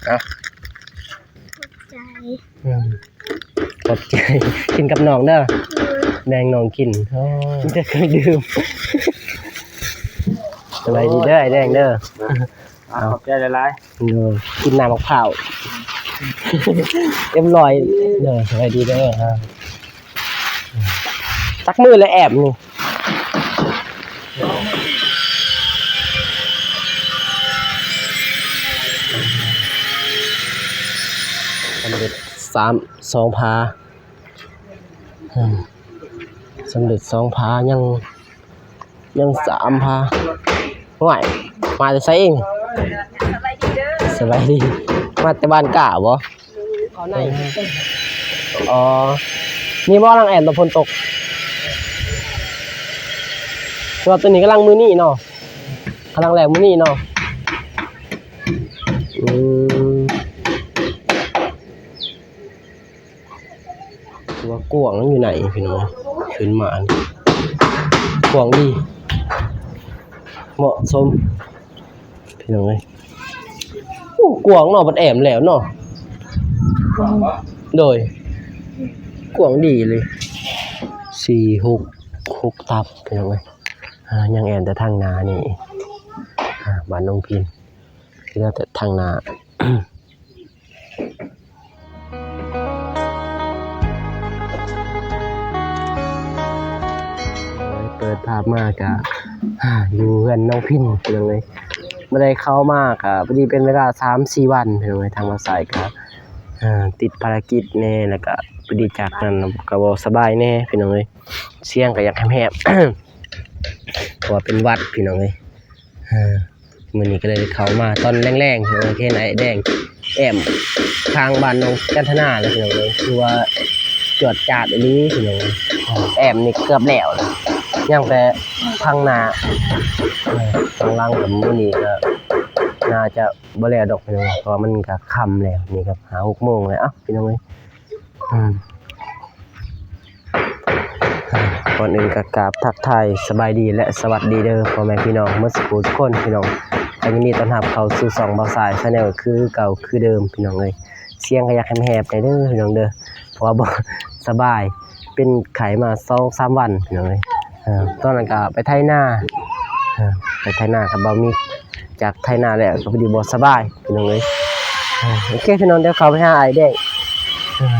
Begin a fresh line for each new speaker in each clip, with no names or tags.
เอา
ใจ
ขอบใจกินกับน้องเด้อแดงน้องกินมันจะเคยดื่มสบายดีเด้อไอ้แดงเด้อ
ขอบใจหลาย
ๆกินน้ำมะพร้าวเต็มร้อยเด้อสบายดีเด้อตักมือเลยแอบนี่สำเร็จ2 พาสำเร็จ2 พายัง3 พาห่วยมาจะใช้เองสบายดีมาแต่บ้านกะบ่เขาไหนอ๋อนี่บ่ลังแอนตะพนตกตัวตัวนี้กำลังมือนี่เนาะกำลังแหลกมือนี่เนาะตัวกวางมันอยู่ไหนพี่น้องขึ้นมากวางดีเหมาะสมพี่น้องเอ้ยกวางเนาะมันแอมแล้วเนาะโดยกวางดีเลย4-6 ตับพี่น้องเอ้ยยังแอมแต่ทางนานี่บ้านน้องพินที่เราแต่ทางนาเปิดภาพมากะอยู่กันน้องพินเป็นยังไงไม่ได้เข้ามากะพอดีเป็นเวลา 3-4 วันเป็นยังไงทางมาสายก็ติดภารกิจแน่แล้วก็พอดีจากนั้นก็บ่สบายแน่พี่น้องเอ้ยเสียงก็อยากแหบเพราะว่าเป็นวัดพี่น้องเอ้ยมื้อนี้ก็เลยเข้ามาตอนแรงๆโอเคไหนแดงแอมทางบ้านน้องจันทนาเลยพี่น้องเอ้ยคือว่าจวดจาดอันนี้พี่น้องแอมนี่เกือบแล้วนะยังแต่พังนาทางล่างกับมื้อนี้ก็น่าจะบ่แล้วดอกพี่น้องเพราะมันก็ค่ำแล้วนี่ครับ5-6 โมงแล้วพี่น้องเอ้ยก่อนอื่นก็กราบทักทายสบายดีและสวัสดีเด้อพ่อแม่พี่น้องเมื่อสักครู่ทุกคนพี่น้องยินดีต้อนรับเข้าสู่2บ่าวสาย Channel คือเก่าคือเดิมพี่น้องเอ้ยเสียงก็อยากแหบๆได้เด้อพี่น้องเด้อเพราะว่าบ่สบายเป็นไข้มา 2-3 วันพี่น้องเอ้ยตอนนั้นก็ไปไถนากับบ่าวมิกจากไถนาแล้วก็พอดีบ่สบายพี่น้องเอ้ยโอเคพี่น้องเดี๋ยวเข้าไปหาไอ้แดง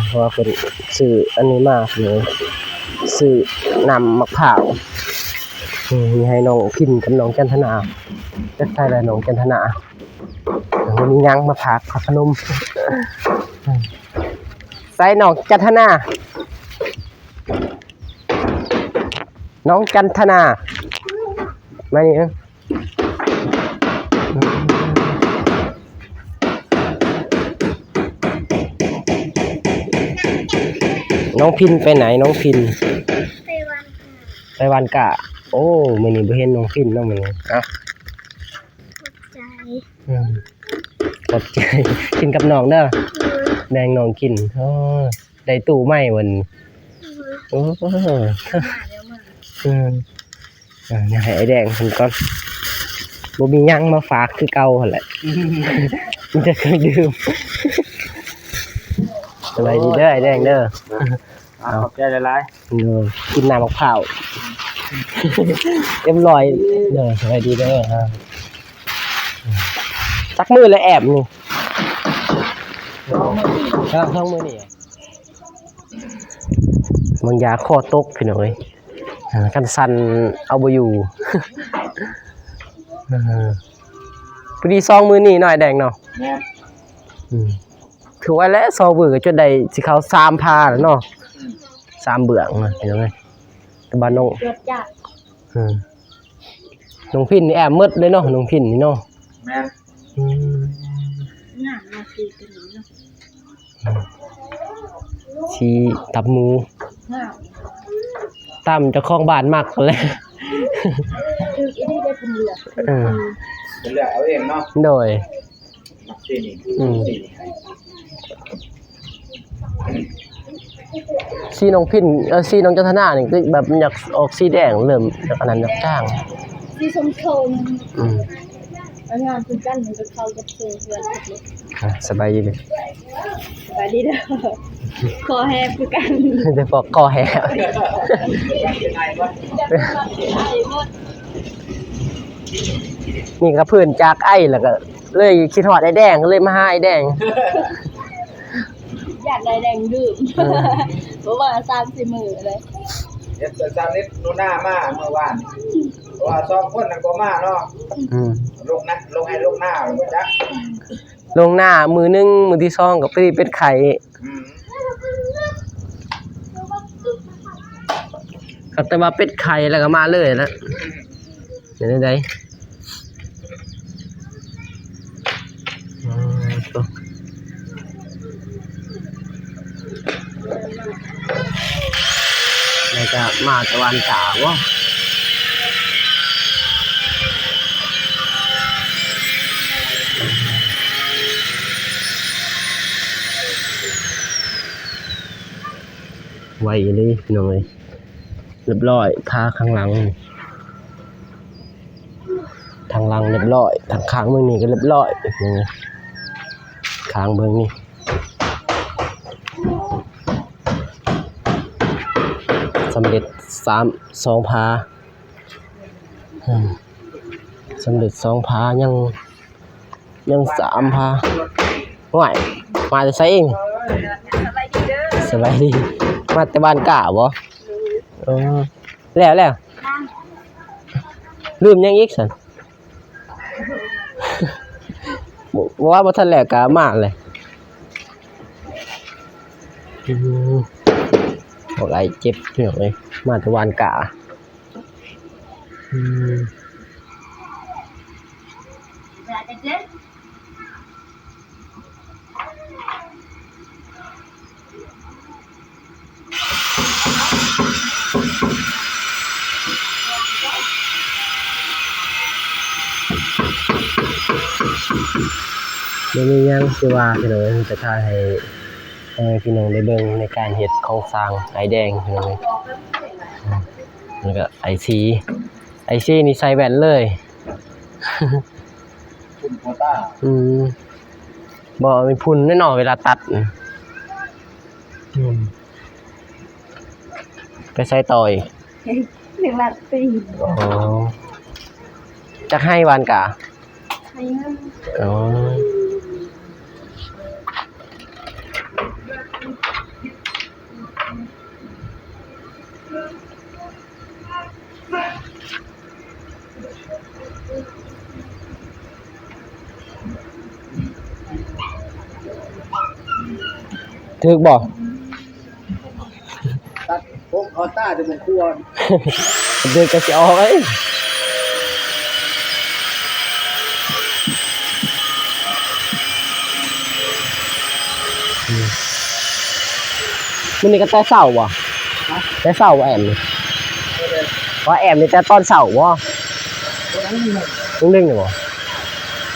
เพราะว่าเพิ่นซื้ออันนี้มาพี่น้องซื้อน้ำมะพร้าวมีให้น้องพินกับน้องจันทนาจะใช่แล้วน้องจันทนาวันนี้ยังมาพักขนมใส่น้องจันทนาน้องจันทนามานี่น้องพินไปไหนน้องพินไปวันกะโอ้มื้อนี้บ่เห็นน้องพินน้องมื้อนี้ขอบใจกินกับน้องเด้อแดงน้องกินได้ตู้ใหม่วันโอ้อยากให้ไอ้แดงเพิ่นก่อนบ่มีหยังมาฝากคือเก่าหั่นแหละมันจะเคยดื่มสบายดีเด้อไอ้แดงเด้อ
ขอบใจหลาย
กินน้ำมะพร้าวเต็มร้อยเด้อสบายดีเด้อตักมือเลยแอบนี่ช่องมือนี่บางยาข้อตกพี่น้องเอ้ยกันสั่นเอาบ่อยู่พอดีซองมือนี่หน่อยแดงเนาะถือว่าแล้วซองเบื่อก็จนได้สิเขา3 พาแล้วเนาะ3 เบื่องนะพี่น้องเอ้ยแต่บ้านน้องน้องพินนี่แอบมืดเลยเนาะน้องพินนี่เนาะ
แม่
ชีตับหมูตามเจ้าของบ้านมักเลย
เป็นเลือกเอาเองเนาะ
โดยสีน้องพินสีน้องจันทนานี่คือแบบอยากออกสีแดงเริ่มจากอันนั้นอยากจ้าง
สีส้มๆงานคือกันมันจะเข้ากับเสื้อ
สบายดีเด้อ
ไปดีเด้อคอแหบคือกัน
จะบอกคอแหบนี่ก็เพื่อนจากไอ้แล้วก็เลยคิดฮอดไอ้แดงก็เลยมาหาไอ้แดง
อยากได้แดงดื่มเพราะว่า3-4มื้อเลย
เดี๋ยวจะนิดนูหน้ามาเมื่อวานเพราะว่าสองคนนั่นก็มาเนาะ
อืม
ลงให้ลงหน้าลงจัก
ลงหน้ามือหนึงมือที่สองก็ไปเป็นไข่
อืม
ก็แต่ว่าเป็ดไข่แล้วก็มาเลยนะเห็นได้แล้วก็มาตะวันตากวะไวเลยพี่น้องเอ้ยเรียบร้อยทาข้างหลังทางหลังเรียบร้อยทางข้างเบื้องนี้ก็เรียบร้อยนี่ข้างเบื้องนี้สำเร็จ2 พาสำเร็จ2 พายัง3 พาห่วยมาจะใส่เองสบายดีมาแต่บ้านกะบ่แล้วลืมยังอีกสัน บอกว่าบ่ทันแล้วก็มาเลยบอกไอ้เจ็บเหี่ยวเลยมาแต่บ้านกะไม่มีหยังสิว่าพี่น้องจะถ่ายให้พี่น้องได้เบิ่งในการเฮ็ดโครงสร้างไอแดงพี่น้องแล้วก็ไอซีนี่ใส่แว่นเลย
คุณโคต้า
บ่มีพุ่นแน่นอนเวลาตัดไปใส่ต่ออีก
1 นาที
อ๋อจักให้วานกะ
ให้เงิน
อ๋อถึกบ่
ตัดพวกโคต้าจะเป็นควร
เดินก็สิออกเอ้ยมื้อนี้ก็แต่เช้าบ่แต่เช้าแอมนี่ว่าแอมนี่แต่ตอนเช้าบ่นึงนี่บ่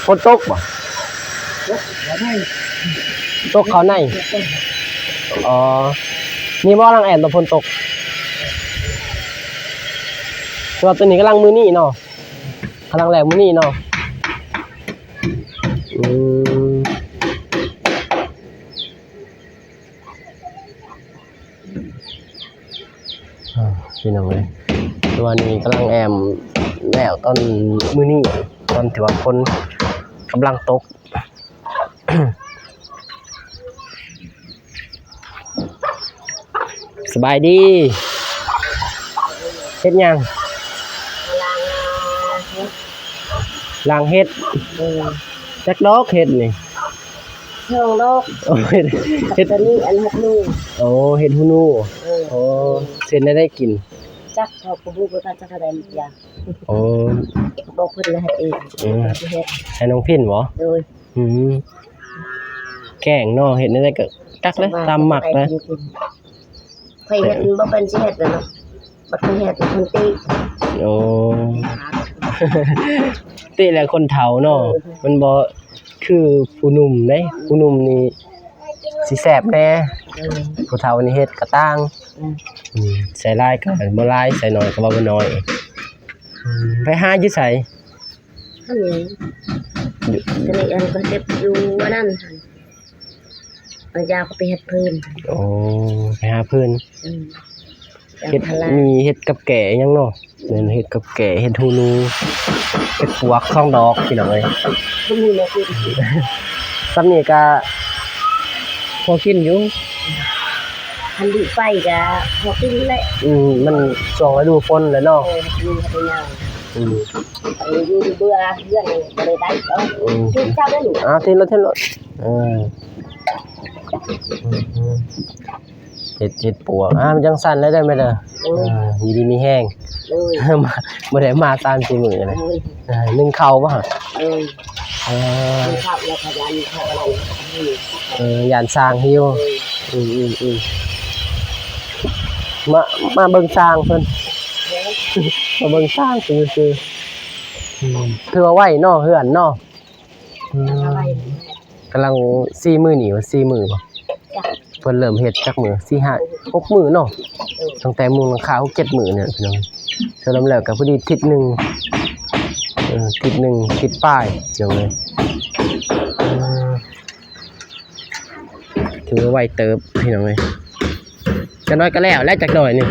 ฝนตกบ่ตกเขาในอ๋อนี่บ่ลังแอมตอนฝนตกตัวตัวนี้กำลังมือนี่เนาะกำลังแหลกมือนี่เนาะพี่น้องเลยตัวนี้กำลังแอมแหลกต้นมือนี่ตอนที่ว่าคนกำลังตก สบายดีเฮ็ดยังล้างเฮ็ดจักดอกเฮ็ดนี่
เชิงโลก
โอ้ยเฮ็ด
ตอนนี้อัน6นู่
โอ้เฮ็ดฮูนูโอ้เส้นได้กิน
จักเขาก็ฮู้ว่าจักได้อย่าง
โอ้
บอกเพิ่นแล้วเฮ็ดเองเฮ็ด
ให้น้องพินบ่
โดย
แกงเนาะเฮ็ดได้ก็ตักเลยตามหมักนะ
เคยเฮ็ดบ่เป็นสิเฮ็ดเนาะบ่เคยเฮ็ดคนติ
โอ้ ติแหละคนเฒ่าเนาะมันบ่คือผู้หนุ่มเด้ผู้หนุ่มนี่สิแซ่บแน่ผู้เฒ่านี่เฮ็ดก็ต่างใส่หลายก็บ่หลายใส่น้อยก็บ่น้อยไปหาอยู่ไส
อันนี้ก็นี่อันก็เฮ็ดอยู่อันนั้นหั่น มันยาวก็ไปเฮ็ดพื้น
โอ้ไปหาเพิ่น
อืม
เฮ็ด
พลา
มีเฮ็ดกับแก่ยังเนาะแม่นเฮ็ดกับแก่เฮ็ดฮูนูเฮ็ดปวกข้องดอกพี่น้องเอ้ย
บ่มีแนวกิน
ซำนี้ก็พอกินอยู่
คันดีไปก็พอกินแหละ
มันช่วงฤดูฝนแหล้วเนาะ
มีให้ยาว
อืม
อันนี้อยู่เบื่อเรื่องบ่ได้ได้เอ้ากินข้าวได้หนู
เทรถเออเฮ็ดปวกมันจังสั่นแล้วได้ไหมเด้ออยู่ดีมีแห้ง
เลย
มาบ่ได้มา3-4มื้อนะนึ่งข้าวบ่ฮะ
กินข้าวแล้วขยันข้าวอะไร
ย่านสร้างหิวมาเบิ่งสร้างเพิ่นมาเบิ่งสร้างซื่อๆคือว่าไว้เนาะเฮือนเนาะกำลัง4มื้อนี่ว่า4มื้อบ่เพิ่นเริ่มเฮ็ดจักมื้อ4 5 6มื้อเนาะตั้งแต่มุงหลังคา7มื้อเนี่ยพี่น้องเสร็จแล้วก็พอดีทิศนึงทิศป้ายจังเลยถือว่าไวเติบพี่น้องเอ้ยจักหน่อยก็แล้วจักหน่อยนี่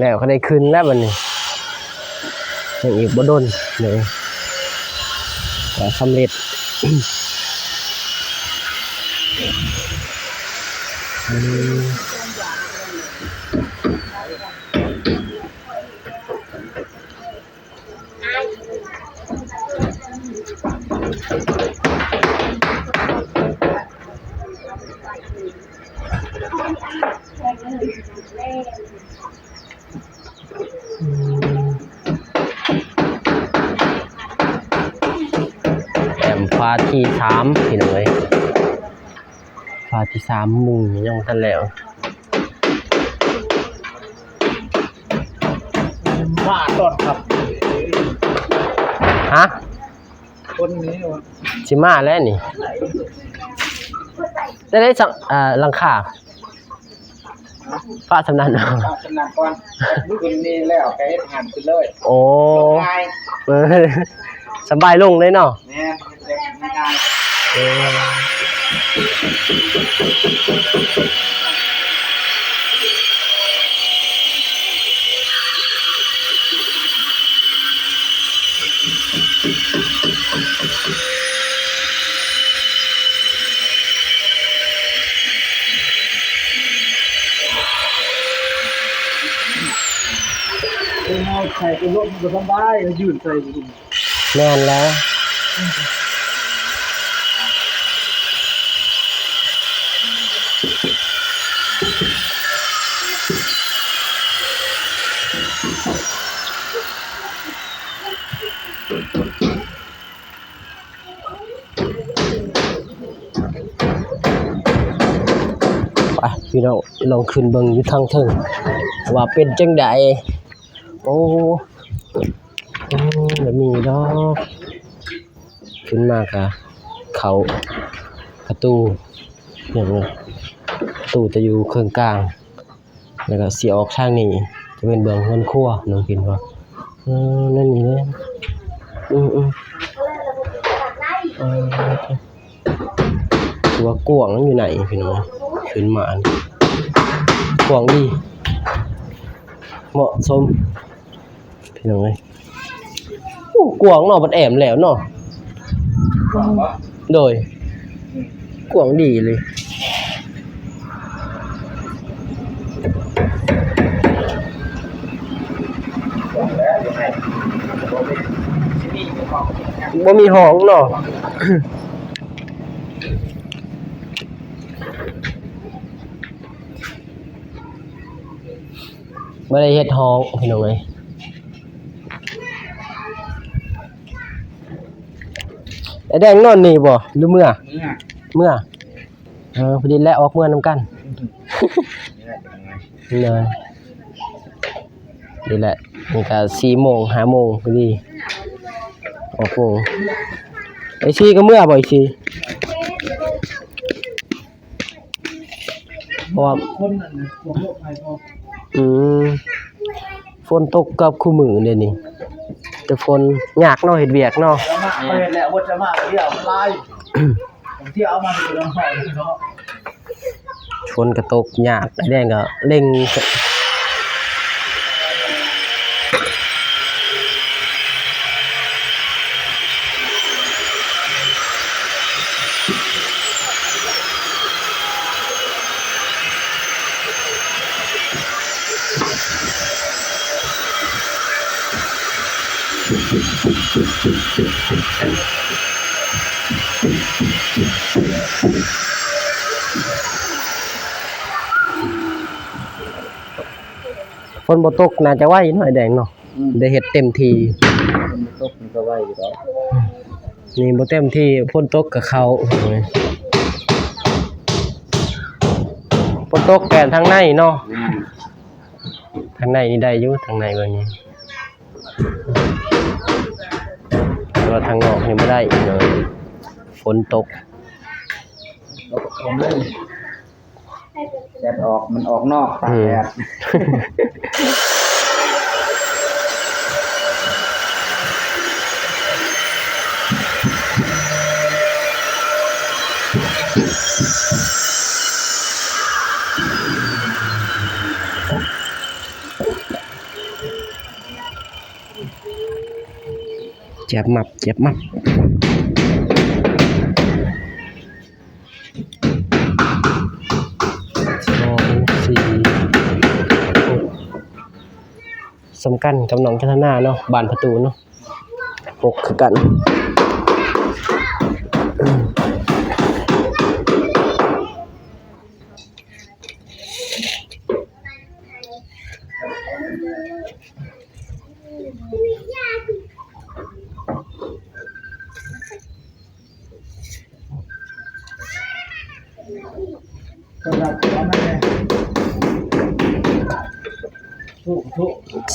แล้วก็ได้ขึ้นแล้วบัดนี้ยังอีกบ่ดนเลยก็สำเร็จฟ้าที่3พี่น้องเอ้ยฟ้าที่3มุงยังทันแล้ว
มาต้นครับ
ฮะ
คนนี้วะ
สิมาแล้วนี่ได้สักหลังคาฟ้าสำนัน
ตามขนาดก่อนมื้อคืนนี้แล้วแกเฮ็ดหันขึ้นเลย
โอ้
ง่าย
สบายลงเลยเนาะ
แม่เด็กง่าย เอาใส่ตัวรถมันก็สบายยืนใส่อยู่
แม่นแล้วไปพี่น้องลองขึ้นเบิ่งอยู่ทางเทิงว่าเป็นจังไดโอ้แบบนี้ดอกขึ้นมากะเขาประตูอย่างนี้ประตูจะอยู่เครื่องกลางแล้วก็เสียออกทางนี้จะเป็นเบื้องเฮือนครัวน้องกินว่านั่นนี่เลยตัวกวางมันอยู่ไหนพี่น้องขึ้นมานี่กวางดีเหมาะสมพี่น้องเอ้ยโอ้กวางเนาะมันแอมแล้วเนาะโดยกวางดีเลยบ่มีห้องเนาะ บ่ได้เฮ็ดห้องพี่น้องเอ้ยไอ้แดงนอนนี่บ่หรือเมื่อพอดีแล้วออกเมื่อนำกันนี่เลยนี่แหละนี่ก็4 โมง 5 โมงพอดีออกโมงไอ้ชีก็เมื่อบ่ไอ้ชีเพราะว่า
คนนั่นน่ะพวกโลกภัยพอ
ฝนตกกับคู่มือเดี๋ยวนี้แต่ฝนยากเนาะเฮ็ดเวียกเนาะ
จะมาเฮ็ดแล้วบ่จะมาเดี๋ยวมันลาย ผมที่เอามาดูน้องพ่อเนาะ
ฝนก็ตกยากแดงก็เร่งฝนบ่ตกน่าจะไหวหน่อยแดงเนาะได้เฮ็ดเต็มที่
ตกมันก็ไหวอยู่แล้ว
นี่บ่เต็มที่ฝนตกก็เข้าฝนตกแก่นทางในเนาะทางในนี่ได้อยู่ทางในเบิ่งนี่แต่ว่าทางนอกนี่บ่ได้อีกเลยฝนตก
ผมเลยแดดออกมันออกนอกตากแดด
เจ็บมับเจ็บมับสำคัญกับน้องพัฒนาเนาะบานประตูเนาะ6คือกัน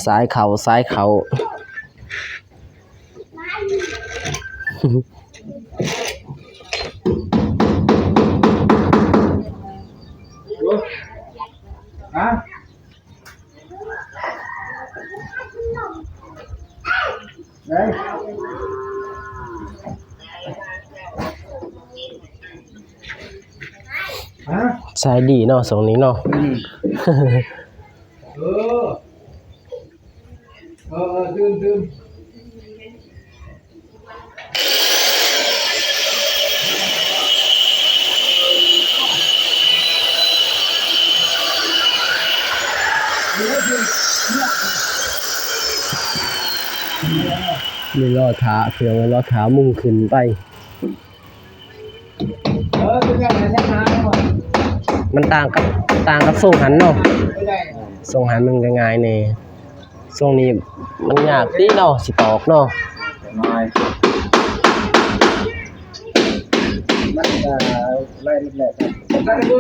ซ้ายเขาซ้ายเขา
ฮะไหนฮะ
สายดีเนาะสองนี้เนาะ
ดื่ม
มีล้อท้าเพียงล้อท้ามุ่งขึ้นไป
เป็นไงเนี่ยนะ
มันต่างกับส่งหันเนาะส่งหันมันก็ง่ายแน่ส่งนี้มันยากติเนาะสิตอกเนาะ
น้อยมันไล่มันแหละได้ดู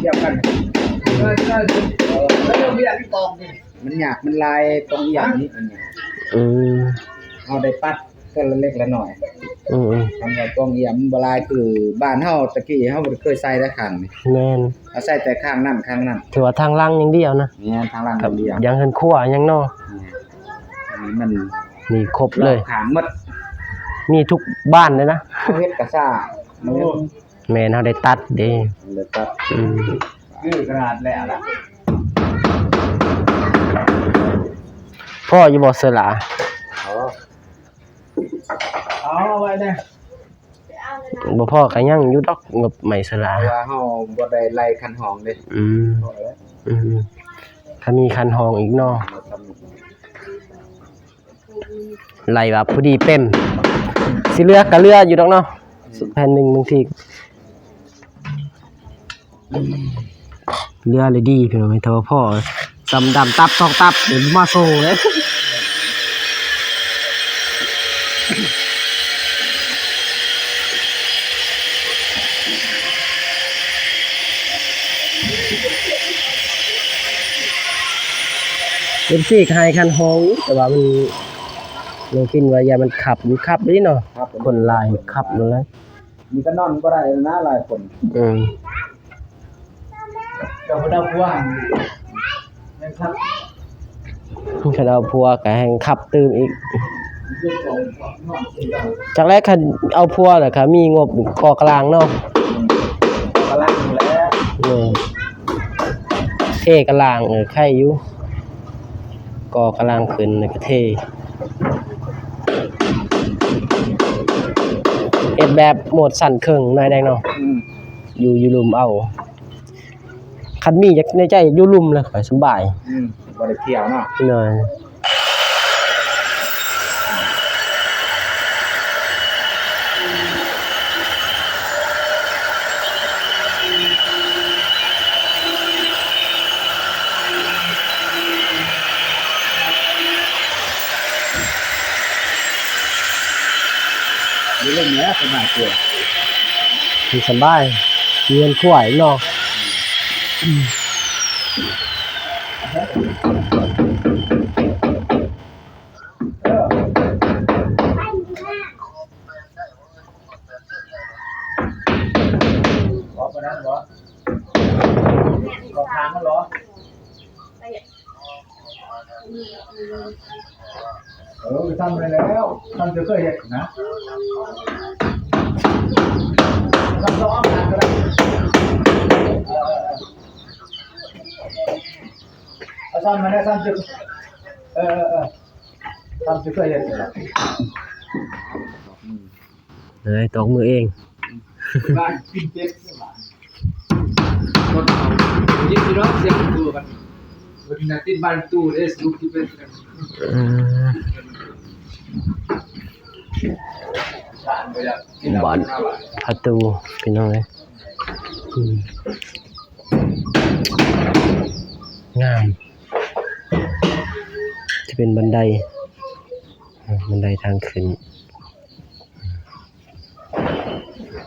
เกี่ยวกันแล้วเรื่องที่ตอกนี่มันอยากมันลายตรงอย่างนี้มันเอาได้ปัดก็เล็กละหน่อยทำแบบตรงเอี่ยมบลายคือบ้านเฮาตะกี้เฮาบ่เคยใส่ได้ข้างนี่
แม่น
เอาใส่แต่ข้างนั้นข้างนั้น
ถือว่าทางล่างอย่างเดียวนะ
เนี่ยทางล่างอย่างเดียว
ยังเฮินครัวยังเนาะ
มัน
มีครบเลย
ขางหมด
มีทุกบ้านเลยนะ
เฮ็ดกะซ่า
แม่นเฮาได้ตัดเด้
ได้ตัดคือกระดาษแล้วล่ะ
พ่ออยู่บ่เสือหลา
เอาไว้เด้
บ่พ่อก็ยังอยู่ดอกงบไม้เสือหลา
ว่าเฮาบ่ได้ไล่คันหองเด้
ถ้ามีคันหองอีกเนาะไล่แบบพอดีเต็มสิเลือกก็เลือกอยู่ดอกเนาะแผ่นนึงบางทีเลือกเลยดีพี่น้องแต่ว่าพ่อสำดำตับซอกตับเดี๋ยวมาส่งเลยเป็นสี่คายคันหองแต่ว่ามันลงกินว่าอย่ามันขับเลยเนาะคนลายขับเลย
มีก็นอนบ่ได้นะหลายคนเจ้าบ่ได้ผัวนะครับ
ถ้าเราผัวก็แห่งขับตื่มอีก จากแรกคันเอาพัวแหละค่ะมีงบคอกลางเนาะ
กำลังอยู่แล้ว
เทกลางไข่อยู่กอกลางขึ้นแล้วก็เทเอ็ดแบบโหมดสั่นครึ่งหน่อยได้เนาะอยู่ลุมเอาคันมีอยากในใจอยู่ลุมเลยข่อยสบาย
บ่ได้เที่ยวเนาะ
หน่อย
อยู่เรื่องนี้สบายตัว
มีสบายเงินขวายเนาะ
ทำไปแล้วทำจะเคยเห็นนะทำซ้อมงานก็ได้เอาซ้อมมาได้ซ้อมจะซ้อมจะเคยเห็นนะ
ตอกมือเอง
บ้านกินเป็ดคนยิ่งที่ร้องเสียงตัวกันวันนี้ติดบ้านตู้เอสลูกที่เป็น
บอลประตูพี่น้องเลยงามจะเป็นบันไดทางขึ้น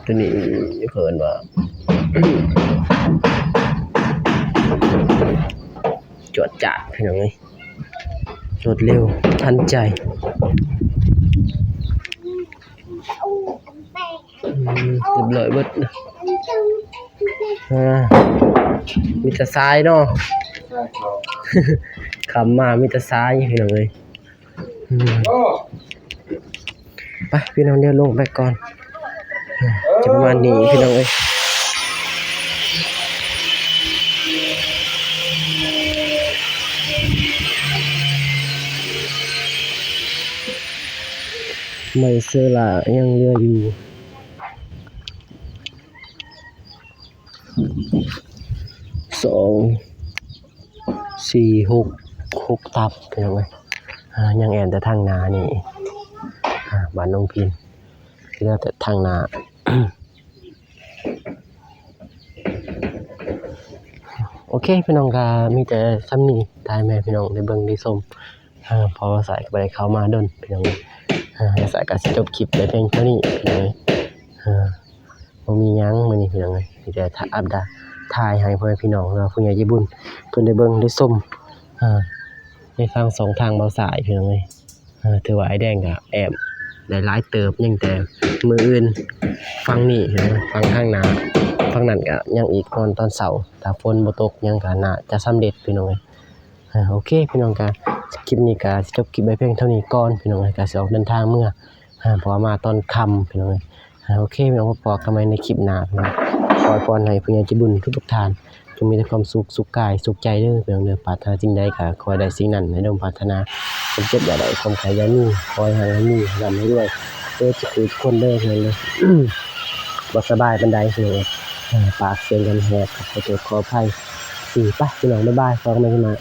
ตัวนี้เขินว่าจวดจัดพี่น้องเลยรวดเร็วทันใจเรียบร้อยเบิดมีแต่ซ้ายเนาะขำมามีแต่ซ้ายพี่น้องเลยไปพี่น้องเดี๋ยวลงไปก่อนจะประมาณนี้พี่น้องเลยไม่เสื้อละยังเรืออยู่6 ตับเป็นยังไงยังแอนแต่ทางนานี่บ้านน้องพินที่แล้วแต่ทางนา โอเคพี่น้องก็มีแต่ซ้ำนี่ตายแม่พี่น้องได้เบิ่งได้ชมพอใส่ไปเข้ามาดนพี่น้องใส่ก็สิจบคลิปได้เพียงเท่านี้พี่น้องบ่มีหยังมื้อนี้พี่น้องมีแต่อัปเดตถ่ายให้พ่อแม่พี่น้องแล้วผู้ใหญ่ใจบุญเพิ่นได้เบิ่งได้ชมในฟัง2ทางเบาสายพี่น้องถือว่าไอ้แดงก็แอบได้หลายเติบยังแต่มื้ออื่นฟังนี่ฟังข้างหน้าฟังนั้นก็ยังอีกตอนเช้าถ้าฝนบ่ตกยังก็น่าจะสำเร็จพี่น้องโอเคพี่น้องก็คลิปนี้ก็สิจบคลิปไว้เพียงเท่านี้ก่อนพี่น้องก็สิออกเดินทางเมื่อเพราะว่ามาตอนค่ำพี่น้องโอเคพี่น้องพบกันใหม่ในคลิปหน้าพี่น้องขอพรให้ผู้ใหญ่ใจบุญทุกท่านจงมีแต่ความสุขกายสุขใจเด้อพี่น้องปรารถนาสิ่งใดก็ขอให้ได้สิ่งนั้นให้ได้ปรารถนาความเจ็บอย่าได้ความไข้อย่ามีขอให้หายมีร่ำให้ด้วยจะคือคนเด้อพี่น้องบ่สบายปานใดพี่น้องปากเสียงกันแหบขอโทษขออภัยไปพี่น้องบ๊ายบายขอกันใหม่